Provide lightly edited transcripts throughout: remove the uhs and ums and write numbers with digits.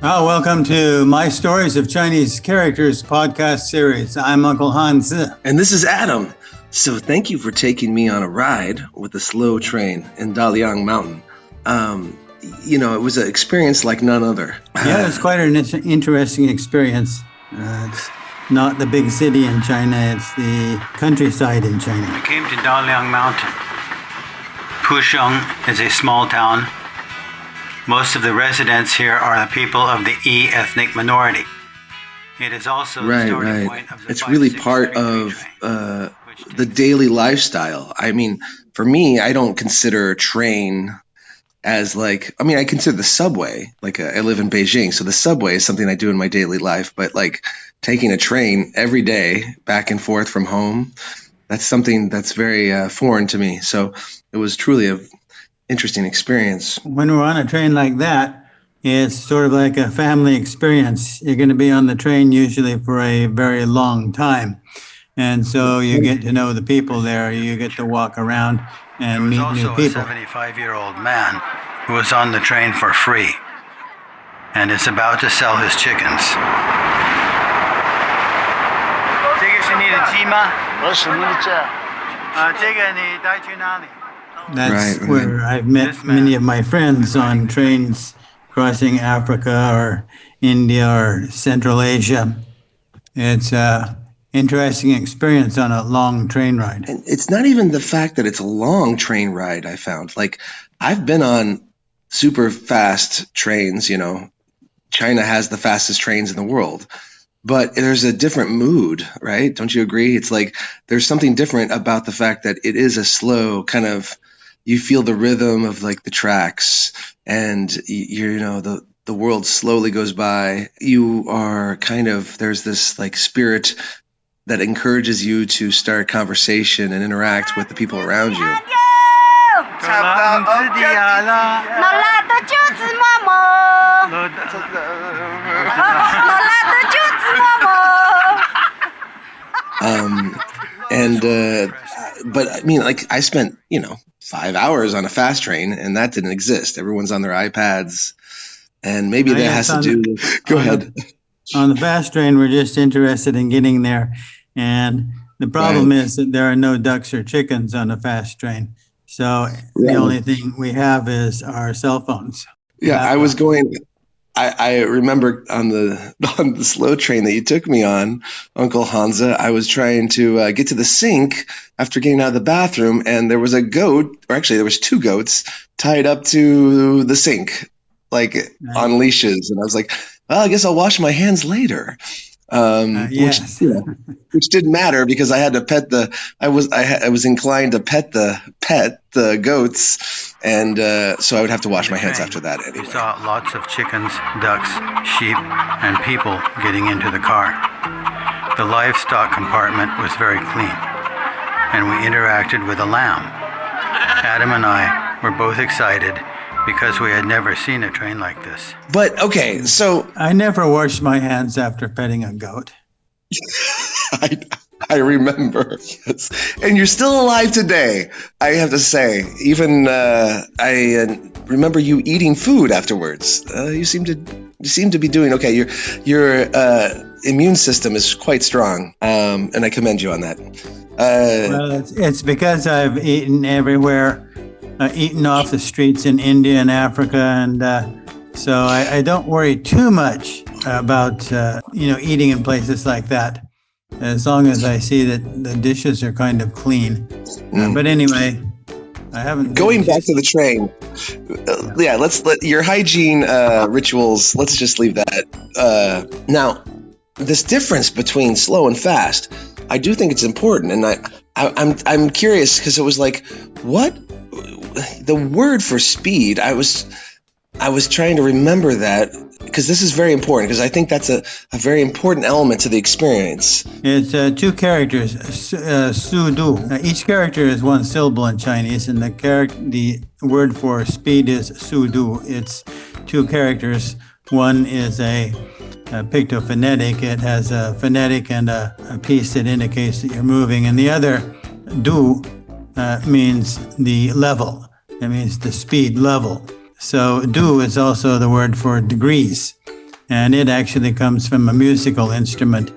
Oh, welcome to My Stories of Chinese Characters podcast series. I'm Uncle Hanzi. And this is Adam. So thank you for taking me on a ride with the slow train in Daliang Mountain. It was an experience like none other. Yeah, it's quite an interesting experience. It's not the big city in China, it's the countryside in China. I came to Daliang Mountain. Pusheng is a small town. Most of the residents here are the people of the Yi ethnic minority. It is also the starting point of the It's really part of the daily lifestyle. I mean, for me, I don't consider a train as I consider the subway, I live in Beijing, so the subway is something I do in my daily life, but taking a train every day back and forth from home, that's something that's very foreign to me. So it was truly a interesting experience. When we're on a train like that, it's sort of like a family experience. You're going to be on the train usually for a very long time. And so you get to know the people there. You get to walk around and meet new people. There was also a 75-year-old man who was on the train for free and is about to sell his chickens. That's where I've met many of my friends on trains crossing Africa or India or Central Asia. It's an interesting experience on a long train ride. And it's not even the fact that it's a long train ride, I found. I've been on super fast trains, China has the fastest trains in the world. But there's a different mood, right? Don't you agree? It's there's something different about the fact that it is a slow kind of, you feel the rhythm of the tracks, and the world slowly goes by. You are there's this spirit that encourages you to start conversation and interact with the people around you. But I mean, I spent, 5 hours on a fast train, and that didn't exist. Everyone's on their iPads, and maybe that has to do with... Go ahead. On the fast train, we're just interested in getting there. And the problem is that there are no ducks or chickens on the fast train. So the only thing we have is our cell phones. Yeah, I remember on the slow train that you took me on, Uncle Hansa, I was trying to get to the sink after getting out of the bathroom, and there was a goat, or actually there was two goats tied up to the sink, on leashes. And I was well, I guess I'll wash my hands later. Yes. Which didn't matter because I had to pet I was inclined to pet the goats, and so I would have to wash my hands after that anyway. We saw lots of chickens, ducks, sheep, and people getting into the car. The livestock compartment was very clean, and we interacted with a lamb. Adam and I were both excited because we had never seen a train like this. But, okay, so... I never washed my hands after petting a goat. I remember. Yes. And you're still alive today, I have to say. Even I remember you eating food afterwards. You seem to be doing okay. Your immune system is quite strong, and I commend you on that. Well, it's because I've eaten everywhere. Eaten off the streets in India and Africa, and so I don't worry too much about eating in places like that, as long as I see that the dishes are kind of clean. But anyway, I haven't. Going back to the train, let's let your hygiene rituals. Let's just leave that. Now, this difference between slow and fast, I do think it's important, and I'm curious because it was what. The word for speed, I was trying to remember that because this is very important, because I think that's a very important element to the experience. It's two characters, su du. Each character is one syllable in Chinese, and the word for speed is su du. It's two characters. One is a pictophonetic. It has a phonetic and a piece that indicates that you're moving, and the other, du, means the level. It means the speed level. So du is also the word for degrees. and it actually comes from a musical instrument,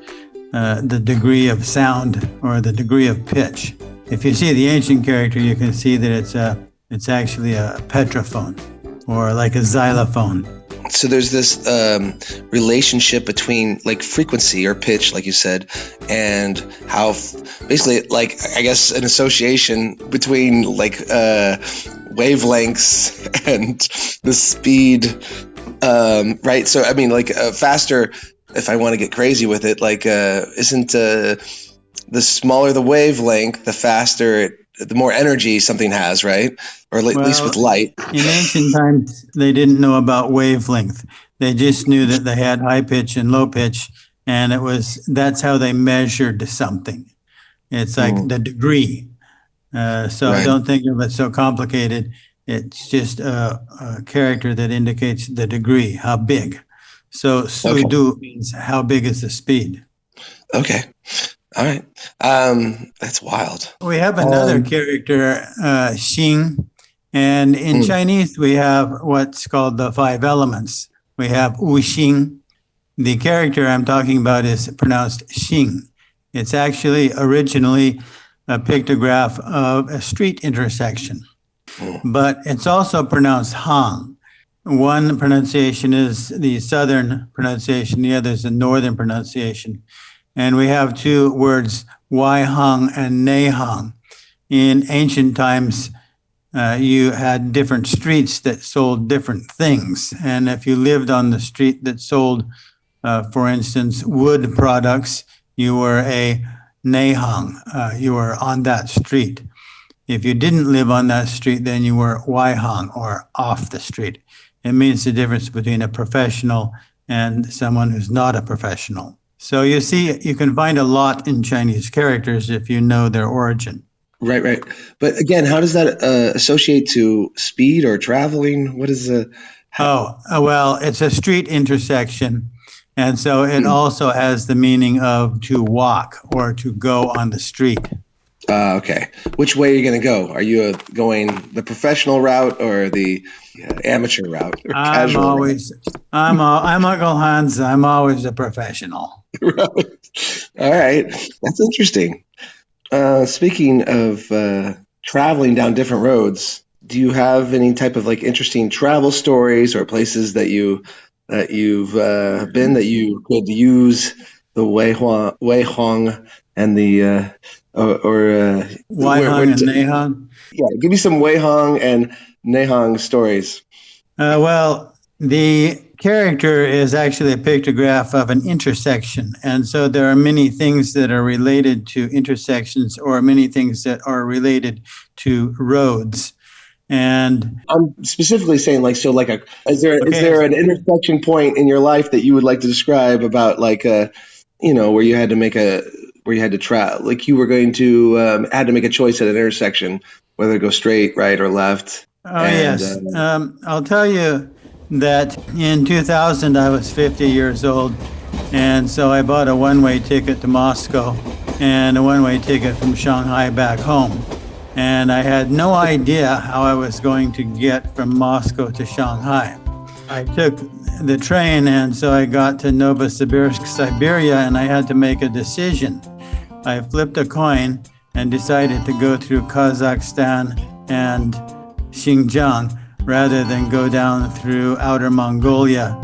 the degree of sound or the degree of pitch. If you see the ancient character, you can see that it's actually a petrophone or like a xylophone. So there's this relationship between like frequency or pitch, like you said, and how basically, like, I guess an association between like wavelengths and the speed, right? So I mean, like faster. If I want to get crazy with it, like isn't the smaller the wavelength, the faster the more energy something has, right? Or at least with light. In ancient times, they didn't know about wavelength. They just knew that they had high pitch and low pitch, and that's how they measured something. It's like the degree. So Right. don't think of it so complicated. It's just a character that indicates the degree, how big. So sudu means how big is the speed. Okay. All right. That's wild. We have another character, Xing, and in Chinese we have what's called the five elements. We have Wu Xing. The character I'm talking about is pronounced Xing. It's actually originally a pictograph of a street intersection, but it's also pronounced Hang. One pronunciation is the southern pronunciation, the other is the northern pronunciation. And we have two words, Wai Hang and Nei Hang. In ancient times, you had different streets that sold different things. And if you lived on the street that sold, for instance, wood products, you were a Nei Hang. You were on that street. If you didn't live on that street, then you were Wai Hang, or off the street. It means the difference between a professional and someone who's not a professional. So you see, you can find a lot in Chinese characters if you know their origin. Right. But again, how does that associate to speed or traveling? What is the... Well, it's a street intersection. And so it also has the meaning of to walk or to go on the street. Okay. Which way are you going to go? Are you going the professional route or the amateur route? Or I'm Uncle Hans. I'm always a professional. Right. All right. That's interesting. Speaking of traveling down different roads, do you have any type of like interesting travel stories or places that you've been that you could use the Wei Hong and the Wai Hang and Nei Hang? Yeah, give me some Wei Hong and Nei Hong stories. Well, the character is actually a pictograph of an intersection. And so there are many things that are related to intersections or many things that are related to roads. And I'm specifically saying is there an intersection point in your life that you would like to describe about like where you had to travel, like you were going to had to make a choice at an intersection, whether to go straight, right, or left? Yes. I'll tell you that in 2000, I was 50 years old. And so I bought a one-way ticket to Moscow and a one-way ticket from Shanghai back home. And I had no idea how I was going to get from Moscow to Shanghai. I took the train, and so I got to Novosibirsk, Siberia, and I had to make a decision. I flipped a coin and decided to go through Kazakhstan and Xinjiang rather than go down through outer Mongolia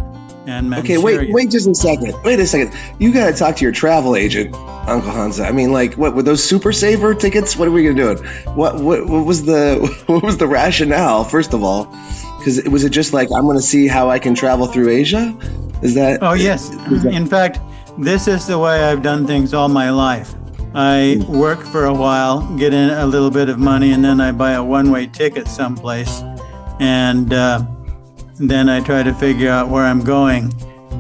and Manchuria. Okay, wait just a second. Wait a second. You got to talk to your travel agent, Uncle Hansa. I mean, like, what were those Super Saver tickets? What are we gonna do? What was the rationale? First of all, because was it just like I'm gonna see how I can travel through Asia? Is that? Oh yes. In fact, this is the way I've done things all my life. I work for a while, get in a little bit of money, and then I buy a one-way ticket someplace, and then I try to figure out where I'm going,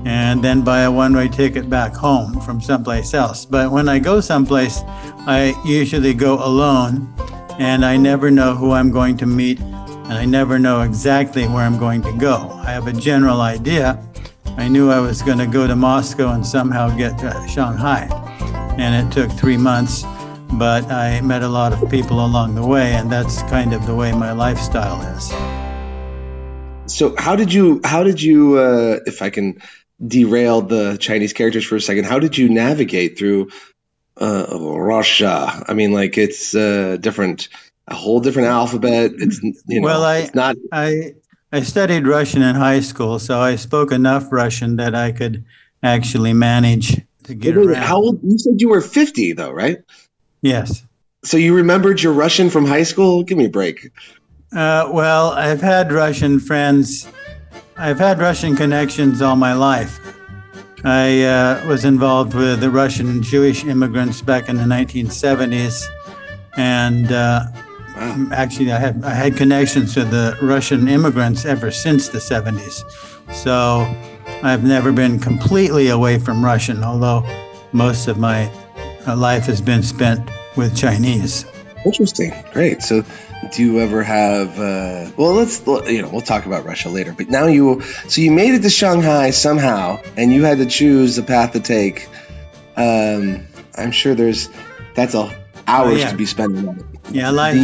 and then buy a one-way ticket back home from someplace else. But when I go someplace, I usually go alone, and I never know who I'm going to meet, and I never know exactly where I'm going to go. I have a general idea. I knew I was going to go to Moscow and somehow get to Shanghai, and it took 3 months, but I met a lot of people along the way, and that's kind of the way my lifestyle is. So how did you, if I can derail the Chinese characters for a second. How did you navigate through Russia? I mean, like it's a whole different alphabet. It's Well, it's not. I studied Russian in high school, so I spoke enough Russian that I could actually manage to get Wait, how around. old? You said you were 50 though, right? Yes. So you remembered your Russian from high school? Give me a break. Well, I've had Russian friends. I've had Russian connections all my life. I was involved with the Russian Jewish immigrants back in the 1970s, and Wow. actually, I had connections with the Russian immigrants ever since the 70s. So I've never been completely away from Russian, although most of my life has been spent with Chinese. Interesting. Great. So do you ever have well, we'll talk about Russia later, but now you made it to Shanghai somehow and you had to choose a path to take. I'm sure that's hours yeah. to be spending on it. Yeah, life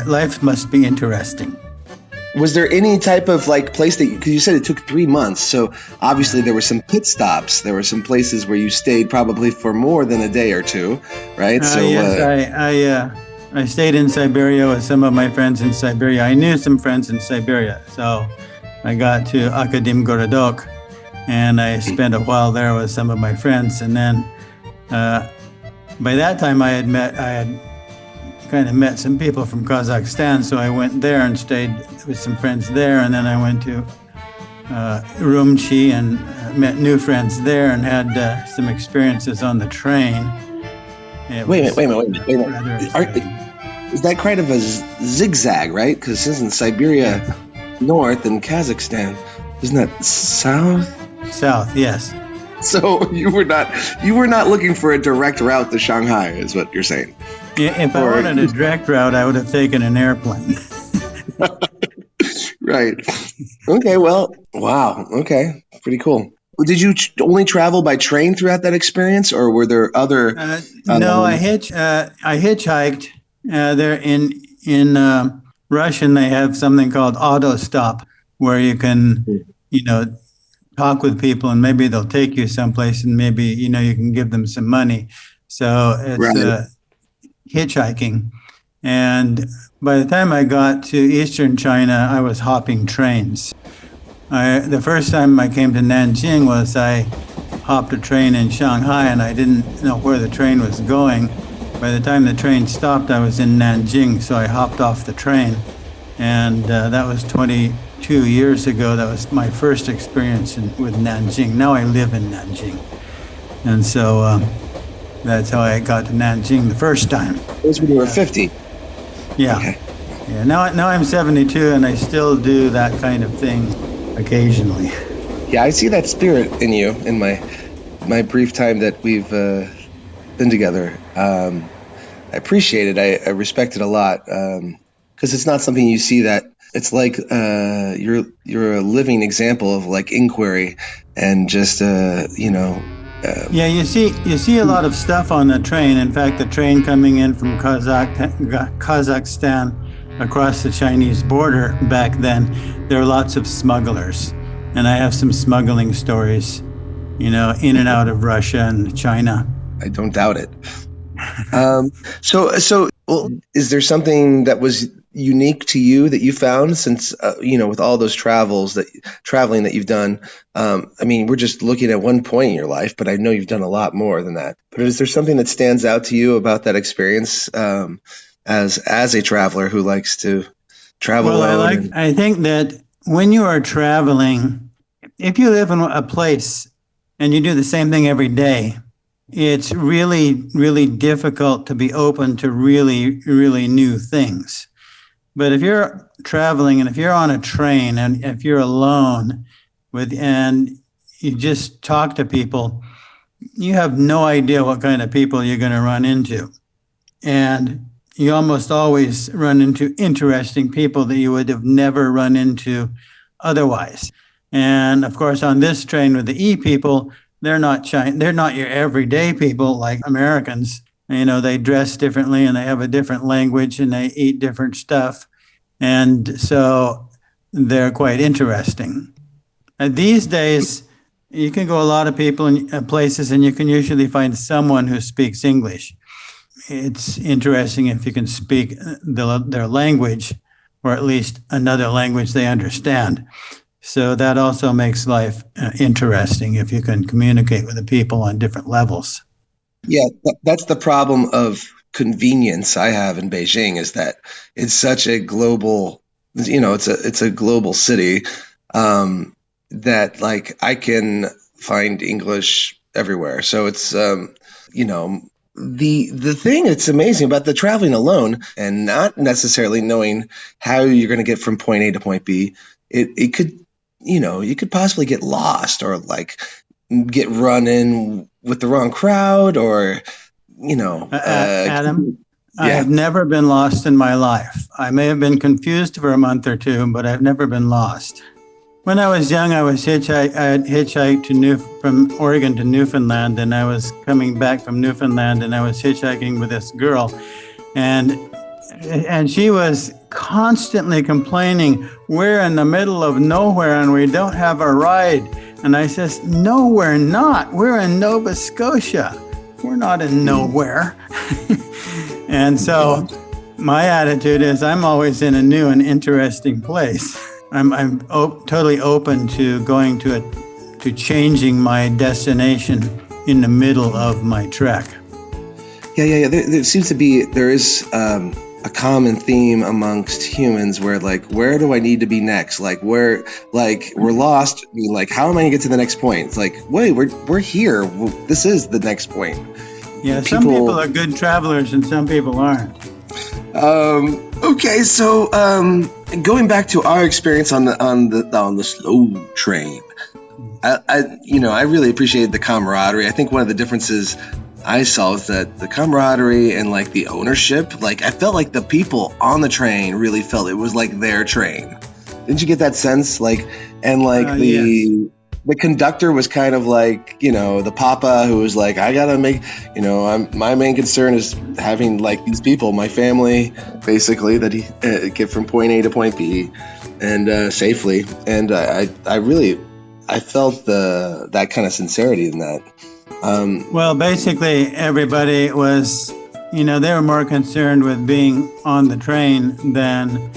life must be interesting. Was there any type of like place because you said it took 3 months, so obviously there were some pit stops. There were some places where you stayed probably for more than a day or two, right? Yes, I stayed in Siberia with some of my friends in Siberia. I knew some friends in Siberia, so I got to Akademgorodok, and I spent a while there with some of my friends. And then by that time, I had kind of met some people from Kazakhstan, so I went there and stayed with some friends there, and then I went to Urumqi and met new friends there and had some experiences on the train. Wait a minute. Is that kind of a zigzag, right? Because this is in Siberia north and Kazakhstan. Isn't that south? South, yes. So you were not looking for a direct route to Shanghai, is what you're saying. Yeah, if I wanted a direct route, I would have taken an airplane. Right. Okay. Well. Wow. Okay. Pretty cool. Did you only travel by train throughout that experience, or were there other? No, I hitchhiked. There in Russian, they have something called auto stop, where you can, talk with people, and maybe they'll take you someplace, and maybe you can give them some money. So it's Right. hitchhiking. And by the time I got to eastern China, I was hopping trains. The first time I came to Nanjing was I hopped a train in Shanghai, and I didn't know where the train was going. By the time the train stopped, I was in Nanjing, so I hopped off the train. And that was 22 years ago. That was my first experience with Nanjing. Now I live in Nanjing. And so that's how I got to Nanjing the first time. That was when you were 50. Yeah. Okay. Yeah. Now I'm 72, and I still do that kind of thing occasionally. Yeah, I see that spirit in you in my brief time that we've been together. I appreciate it. I respect it a lot because it's not something you see. That it's like you're a living example of like inquiry and just Yeah, you see a lot of stuff on the train. In fact, the train coming in from Kazakhstan across the Chinese border back then, there were lots of smugglers. And I have some smuggling stories, in and out of Russia and China. I don't doubt it. Well, is there something that was unique to you that you found since, with all those traveling that you've done? I mean, we're just looking at one point in your life, but I know you've done a lot more than that. But is there something that stands out to you about that experience as a traveler who likes to travel alone? I think that when you are traveling, if you live in a place and you do the same thing every day, it's really, really difficult to be open to really, really new things. But if you're traveling and if you're on a train and if you're alone and you just talk to people, you have no idea what kind of people you're going to run into. And you almost always run into interesting people that you would have never run into otherwise. And of course, on this train with the people, they're not your everyday people like Americans. They dress differently and they have a different language and they eat different stuff. And so they're quite interesting. These days, you can go a lot of people in places, and you can usually find someone who speaks English. It's interesting if you can speak their language, or at least another language they understand. So that also makes life interesting if you can communicate with the people on different levels. Yeah, that's the problem of convenience I have in Beijing is that it's such a global, it's a global city, that like I can find English everywhere. So it's you know, the thing that's amazing about the traveling alone and not necessarily knowing how you're going to get from point A to point B, it could, you could possibly get lost or like get run in with the wrong crowd or, Adam, I yeah. have never been lost in my life. I may have been confused for a month or two, but I've never been lost. When I was young, I had hitchhiked from Oregon to Newfoundland, and I was coming back from Newfoundland, and I was hitchhiking with this girl, and she was constantly complaining, "We're in the middle of nowhere, and we don't have a ride." And I says, "No, we're not. We're in Nova Scotia. We're not in nowhere." And so my attitude is I'm always in a new and interesting place. I'm totally open to going to changing my destination in the middle of my trek. Yeah. There seems to be there is a common theme amongst humans where like, where do I need to be next? Like we're lost. I mean, like, how am I gonna get to the next point? It's like, wait, we're here. This is the next point. Yeah, some people are good travelers and some people aren't. Okay, so going back to our experience on the slow train, I really appreciated the camaraderie. I think one of the differences I saw is that the camaraderie and like the ownership, like I felt like the people on the train really felt it was like their train. Didn't you get that sense? Like, and like yes. The conductor was kind of like, the papa who was like, I gotta make, my main concern is having like these people, my family, basically, that he get from point A to point B, and safely. And I felt that kind of sincerity in that. Well, basically, everybody was, they were more concerned with being on the train than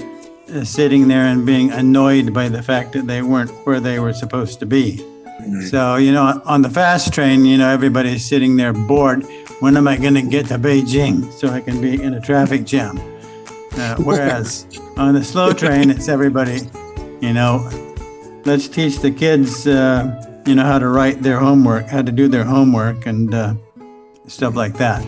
sitting there and being annoyed by the fact that they weren't where they were supposed to be. Mm-hmm. So, on the fast train, everybody's sitting there bored. When am I going to get to Beijing so I can be in a traffic jam? Whereas on the slow train, it's everybody, let's teach the kids, how to write their homework, how to do their homework and stuff like that.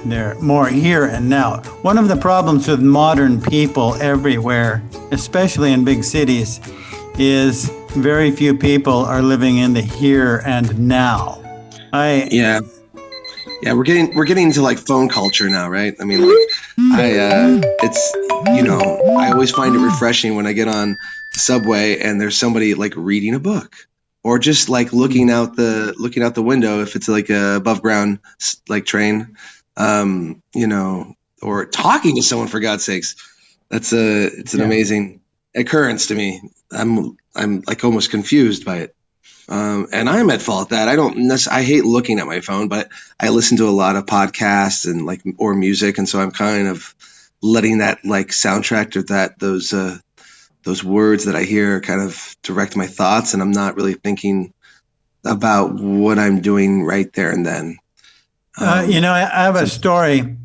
They're more here and now. One of the problems with modern people everywhere, especially in big cities, is very few people are living in the here and now. Yeah, we're getting into like phone culture now, right? I mean, like, I always find it refreshing when I get on the subway and there's somebody like reading a book. Or just like looking out the window if it's like a above ground like train, or talking to someone, for God's sakes. It's an amazing occurrence to me. I'm like almost confused by it, and I'm at fault that I hate looking at my phone, but I listen to a lot of podcasts and like or music, and so I'm kind of letting that like soundtrack or those words that I hear kind of direct my thoughts, and I'm not really thinking about what I'm doing right there and then. I have a story.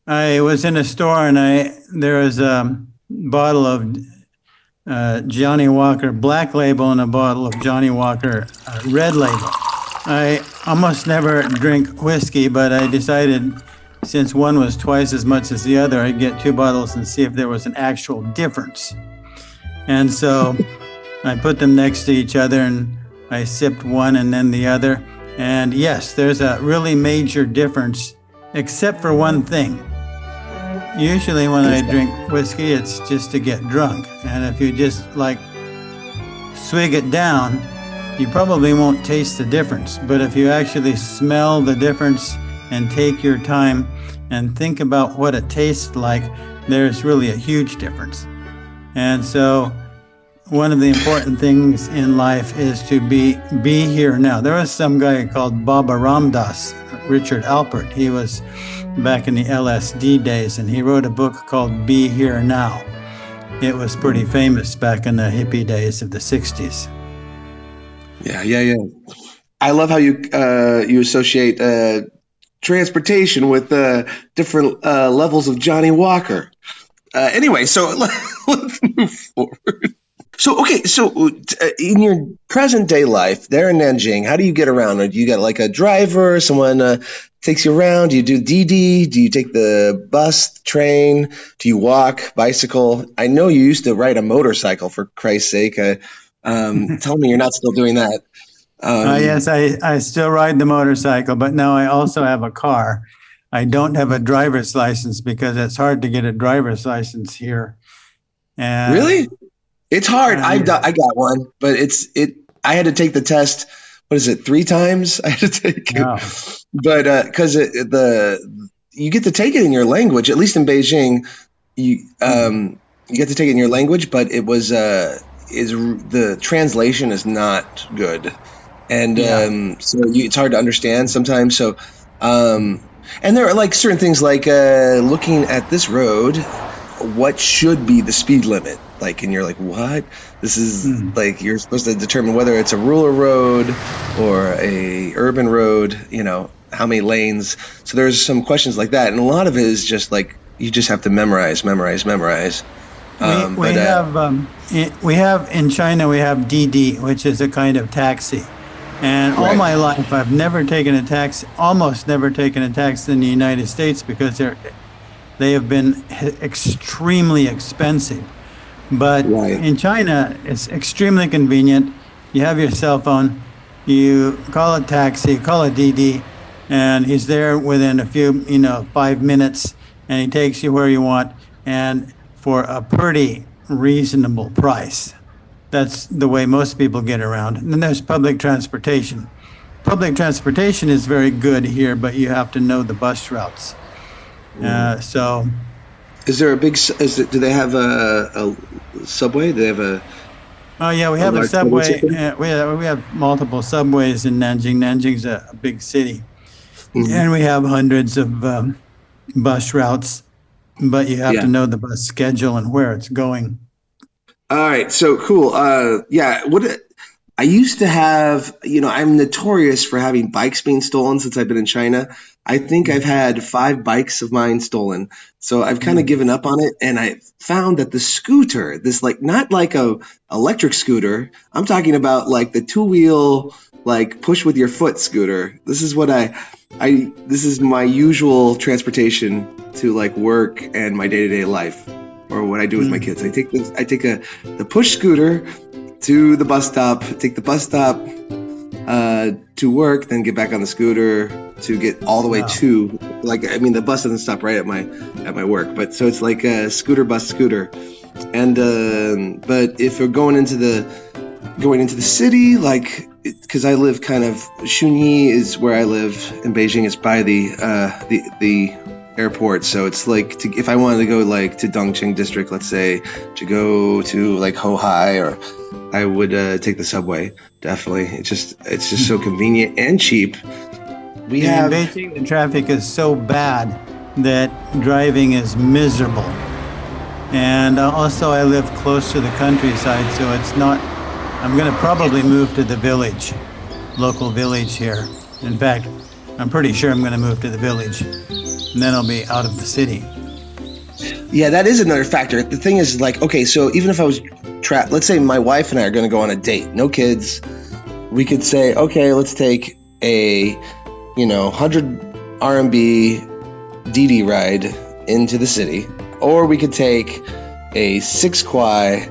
I was in a store and there was a bottle of Johnny Walker Black Label and a bottle of Johnny Walker Red Label. I almost never drink whiskey, but I decided since one was twice as much as the other, I'd get two bottles and see if there was an actual difference. And so I put them next to each other and I sipped one and then the other. And yes, there's a really major difference, except for one thing. Usually when I drink whiskey, it's just to get drunk. And if you just like swig it down, you probably won't taste the difference. But if you actually smell the difference and take your time and think about what it tastes like, there's really a huge difference. And so one of the important things in life is to be here now. There was some guy called Baba Ramdas, Richard Alpert. He was back in the LSD days, and he wrote a book called Be Here Now. It was pretty famous back in the hippie days of the 60s. Yeah. I love how you associate transportation with different levels of Johnny Walker. Anyway, so let's move forward. So, okay, in your present day life there in Nanjing, how do you get around? Or do you get like a driver, someone takes you around? Do you do DD? Do you take the bus, train? Do you walk, bicycle? I know you used to ride a motorcycle, for Christ's sake. Tell me you're not still doing that. Yes, I still ride the motorcycle, but now I also have a car. I don't have a driver's license because it's hard to get a driver's license here. And Really? It's hard. I yeah. got one, but I had to take the test. What is it? 3 times I had to take it, Oh. but because you get to take it in your language. At least in Beijing, you get to take it in your language, but it was the translation is not good, and Yeah. it's hard to understand sometimes. So, and there are like certain things like looking at this road, what should be the speed limit? Like, and you're like, what? This is like, you're supposed to determine whether it's a rural road or a urban road, how many lanes. So there's some questions like that. And a lot of it is just like, you just have to memorize. We have in China, we have DD, which is a kind of taxi. And all Right. my life, I've never taken a taxi, almost never taken a taxi in the United States because they have been extremely expensive. But Right. in China, it's extremely convenient. You have your cell phone, you call a taxi, call a DD, and he's there within a few, 5 minutes, and he takes you where you want, and for a pretty reasonable price. That's the way most people get around. And then there's public transportation. Public transportation is very good here, but you have to know the bus routes. So Is there a big, do they have a subway? Do they have Oh yeah, we a have a large subway subway. system? We have multiple subways in Nanjing. Nanjing's a big city, Mhm. and we have hundreds of bus routes. But you have Yeah. to know the bus schedule and where it's going. All right, so cool. Yeah, I used to have, I'm notorious for having bikes being stolen since I've been in China. I think I've had 5 bikes of mine stolen. So I've kind of Mm. given up on it, and I found that the scooter, this like not like a electric scooter. I'm talking about like the two-wheel, like push with your foot scooter. This is what this is my usual transportation to like work and my day-to-day life, or what I do with my Mm. kids. I take the push scooter to the bus stop, take the bus stop to work, then get back on the scooter to get all the way Wow. to, like, I mean, the bus doesn't stop right at my work, but so it's like a scooter bus scooter. And but if we're going into the city, like, because I live kind of, Shunyi is where I live in Beijing. It's by the airport, so it's like if I wanted to go like to Dongqing district, let's say, to go to like Hohai, or I would take the subway. Definitely, it's just so convenient and cheap. We And in have Beijing, the traffic is so bad that driving is miserable. And also, I live close to the countryside, so it's not. I'm going to probably move to the village, local village here. In fact, I'm pretty sure I'm going to move to the village, and then I'll be out of the city. Yeah, that is another factor. The thing is, like, okay, so even if I was trapped, let's say my wife and I are going to go on a date, no kids, we could say, okay, let's take a 100 RMB DD ride into the city, or we could take a 6 kuai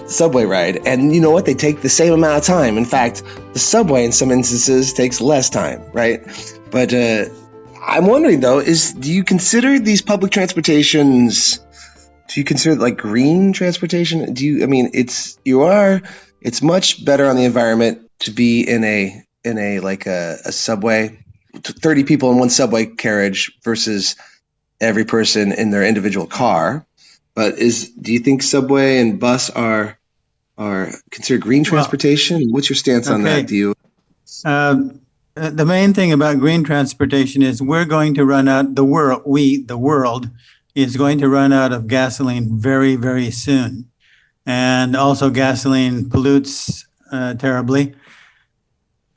subway ride. And you know what? They take the same amount of time. In fact, the subway in some instances takes less time, right? But I'm wondering though, do you consider these public transportations? Do you consider like green transportation? It's much better on the environment to be in a like a subway, 30 people in one subway carriage versus every person in their individual car. But do you think subway and bus are are considered green Well, transportation? What's your stance on okay. that? Do you? The main thing about green transportation is we're going to run out, the world is going to run out of gasoline very, very soon. And also gasoline pollutes terribly.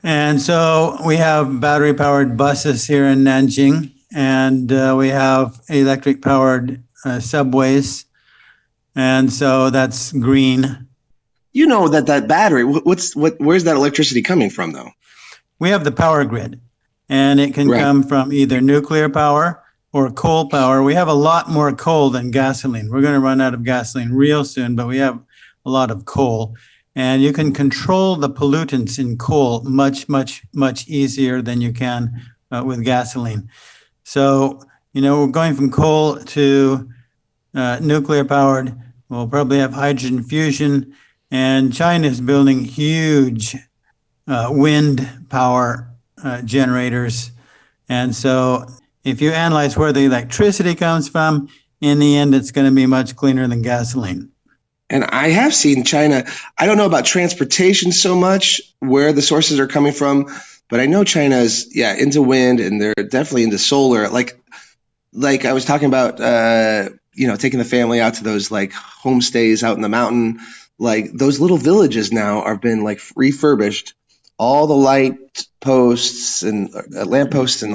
And so we have battery powered buses here in Nanjing, and we have electric powered subways. And so that's green. You know that battery. Where's that electricity coming from, though? We have the power grid, and it can Right. come from either nuclear power or coal power. We have a lot more coal than gasoline. We're going to run out of gasoline real soon, but we have a lot of coal. And you can control the pollutants in coal much, much, much easier than you can with gasoline. So, we're going from coal to nuclear powered. We'll probably have hydrogen fusion. And China is building huge wind power generators. And so if you analyze where the electricity comes from, in the end, it's going to be much cleaner than gasoline. And I have seen China. I don't know about transportation so much, where the sources are coming from, but I know China is into wind, and they're definitely into solar. Like I was talking about, taking the family out to those homestays out in the mountain. Like those little villages now are been refurbished. All the light posts and lamp posts and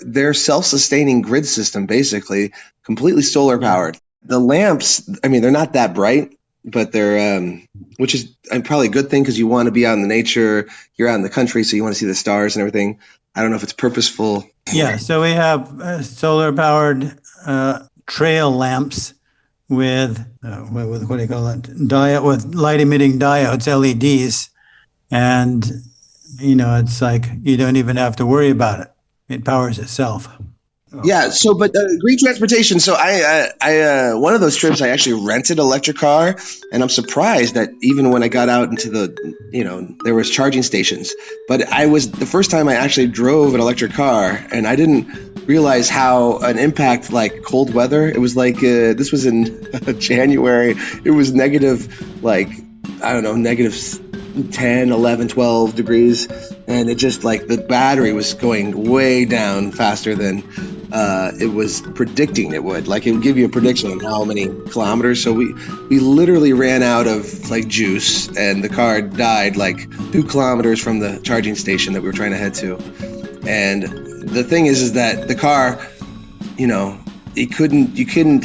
their self-sustaining grid system, basically completely solar powered. The lamps, I mean, they're not that bright, but they're which is probably a good thing, because you want to be out in the nature. You're out in the country, so you want to see the stars and everything. I don't know if it's purposeful. Yeah, so we have solar powered trail lamps with what do you call it? With light emitting diodes, LEDs, and it's like you don't even have to worry about it. It powers itself. Yeah. So, but green transportation. So, I one of those trips, I actually rented an electric car, and I'm surprised that even when I got out into there was charging stations. But the first time I actually drove an electric car, and I didn't realize how an impact cold weather. It was this was in January. It was negative, I don't know, negative 10, 11, 12 degrees. And it just the battery was going way down faster than it was predicting it would. It would give you a prediction on how many kilometers. So we literally ran out of juice, and the car died 2 kilometers from the charging station that we were trying to head to. And the thing is that the car, you couldn't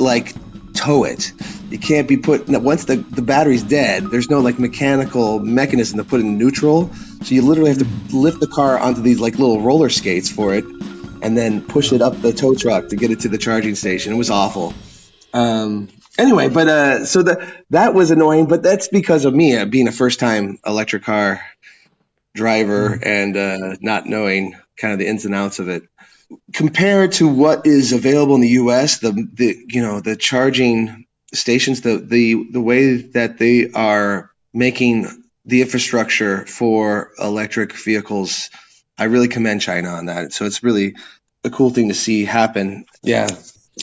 tow it. It can't be put, once the battery's dead, there's no mechanical mechanism to put it in neutral. So you literally have to lift the car onto these little roller skates for it, and then push it up the tow truck to get it to the charging station. It was awful. Anyway, but so that was annoying, but that's because of me being a first-time electric car driver and not knowing kind of the ins and outs of it. Compared to what is available in the U.S., the charging stations, the way that they are making the infrastructure for electric vehicles, I really commend China on that. So it's really a cool thing to see happen. Yeah.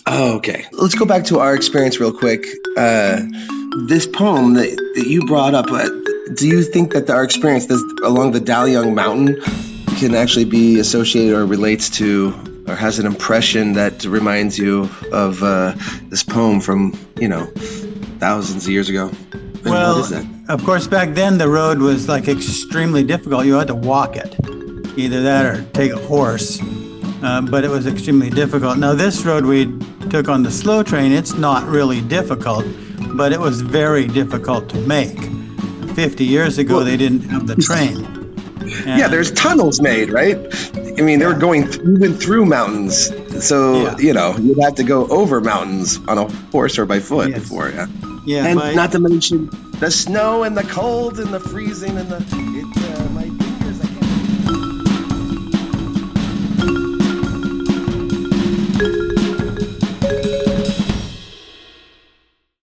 Oh, okay. Let's go back to our experience real quick. This poem that you brought up, do you think that our experience along the Dalian Mountain can actually be associated or relates to, or has an impression that reminds you of this poem from, thousands of years ago? And well, what is that? Of course, back then the road was extremely difficult. You had to walk it, either that or take a horse. But it was extremely difficult. Now, this road we took on the slow train, it's not really difficult, but it was very difficult to make. 50 years ago, they didn't have the train. Yeah, there's tunnels made, right? I mean, they were going even through mountains. So, you'd have to go over mountains on a horse or by foot before. Yeah, and not to mention the snow and the cold and the freezing and the...